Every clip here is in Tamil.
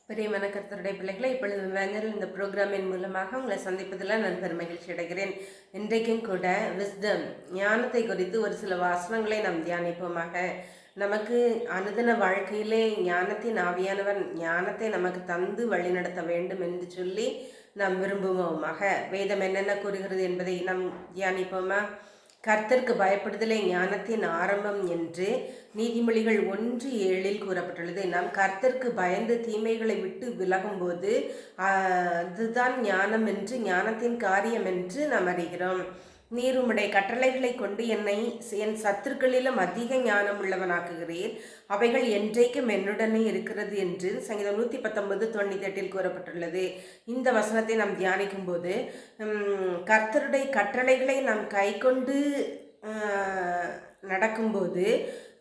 பிரியமான கர்த்தருடைய பிள்ளைகளை இப்பொழுது வேங்கர் இந்த ப்ரோக்ராமின் மூலமாக உங்களை சந்திப்பதில் நான் பெருமகிழ்ச்சி அடைகிறேன். இன்றைக்கும் கூட விஸ்டம் ஞானத்தை குறித்து ஒரு சில வாசனங்களை நாம் தியானிப்போமாக. நமக்கு அனுதின வாழ்க்கையிலே ஞானத்தின் ஆவியானவர் ஞானத்தை நமக்கு தந்து வழிநடத்த வேண்டும் என்று சொல்லி நாம் விரும்புவோமாக. வேதம் என்னென்ன கூறுகிறது என்பதை நாம் தியானிப்போமா. கர்த்தருக்கு பயப்படுதலே ஞானத்தின் ஆரம்பம் என்று நீதிமொழிகள் 1:7 கூறப்பட்டுள்ளது. நாம் கர்த்தருக்கு பயந்து தீமைகளை விட்டு விலகும்போது அதுதான் ஞானம் என்று, ஞானத்தின் காரியம் என்று நாம் அறிகிறோம். நீர் உம்முடைய கட்டளைகளை கொண்டு என்னை என் சத்துருக்களிலும் அதிக ஞானம் உள்ளவனாக்குகிறீர், அவைகள் என்றைக்கும் என்னுடனே இருக்கிறது என்று சங்கீதம் 119:98 கூறப்பட்டுள்ளது. இந்த வசனத்தை நாம் தியானிக்கும் போது கர்த்தருடைய கட்டளைகளை நாம் கை கொண்டு நடக்கும்போது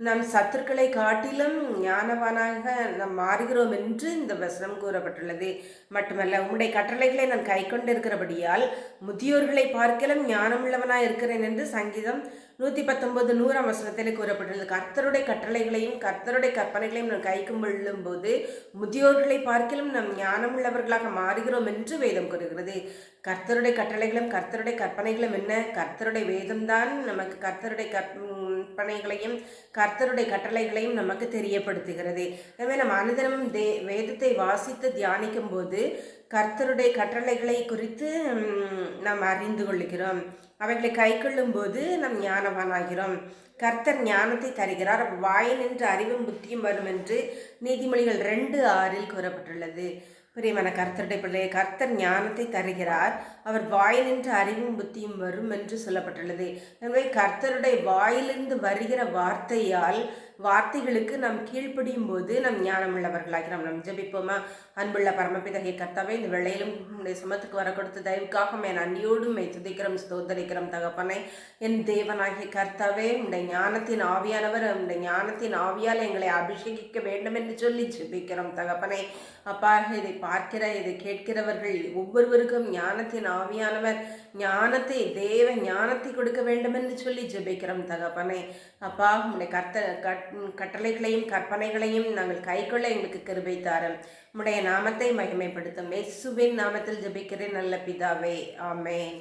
நம் சத்துருக்களை காட்டிலும் ஞானவானாக நாம் மாறுகிறோம் என்று இந்த வசனம் கூறப்பட்டுள்ளது. மட்டுமல்ல, உம்முடைய கட்டளைகளை நான் கை கொண்டு இருக்கிறபடியால் முதியோர்களை பார்க்கலும் ஞானமுள்ளவனாக இருக்கிறேன் என்று சங்கீதம் 119:100 வசனத்தில் கூறப்பட்டுள்ளது. கர்த்தருடைய கட்டளைகளையும் கர்த்தருடைய கற்பனைகளையும் நாம் கைக்கும் போது முதியோர்களை பார்க்கலும் நாம் ஞானமுள்ளவர்களாக மாறுகிறோம் என்று வேதம் கூறுகிறது. கர்த்தருடைய கட்டளைகளும் கர்த்தருடைய கற்பனைகளும் என்ன? கர்த்தருடைய வேதம்தான் நமக்கு கர்த்தருடைய கற்பனைகளையும் கர்த்தருடைய கட்டளைகளையும் நமக்கு தெரியப்படுத்துகிறது. எனவே நம் அனுதினமும் வேதத்தை வாசித்து தியானிக்கும் போது கர்த்தருடைய கட்டளைகளை குறித்து நாம் அறிந்து கொள்கிறோம். அவைகளை கை கொள்ளும் போது நாம் ஞானவானாகிறோம். கர்த்தர் ஞானத்தை தருகிறார், வாயினின்று அறிவும் புத்தியும் வரும் என்று நீதிமொழிகள் 2:6 கூறப்பட்டுள்ளது. பிரியமான கர்த்தருடைய பிள்ளையை, கர்த்தர் ஞானத்தை தருகிறார், அவர் வாயிலிருந்து அறிவும் புத்தியும் வரும் என்று சொல்லப்பட்டுள்ளது. எனவே கர்த்தருடைய வாயிலிருந்து வருகிற வார்த்தைகளுக்கு நாம் கீழ்ப்படியும் போது நம் ஞானம் உள்ளவர்களாகிறோம். நாம் ஜெபிப்போமா. அன்புள்ள பரமபிதாகிய கர்த்தாவே, இந்த வேளையிலும் உடைய சுமத்துக்கு வர கொடுத்த தயவுக்காக என் அன்னியோடும் துதிக்கிறோம், ஸ்தோத்தரிக்கிறோம் தகப்பனே. என் தேவனாகிய கர்த்தாவே, உடைய ஞானத்தின் ஆவியானவர் உடைய ஞானத்தின் ஆவியால் எங்களை அபிஷேகிக்க வேண்டும் என்று சொல்லி ஜெபிக்கிறோம் தகப்பனே. அப்பா, இதை பார்க்கிற இதை கேட்கிறவர்கள் ஒவ்வொருவருக்கும் ஞானத்தின் ஆவியானவர் தேவ ஞானத்தை கொடுக்க வேண்டும் என்று சொல்லி ஜெபிக்கிறோம் தகப்பனே. அப்பா, உடைய கட்டளைகளையும் கற்பனைகளையும் நாங்கள் கைக்கொள்ள எங்களுக்கு கிருபை தாரும். உடைய நாமத்தை மகிமைப்படுத்தும். இயேசுவின் நாமத்தில் ஜெபிக்கிறேன் நல்ல பிதாவே, ஆமென்.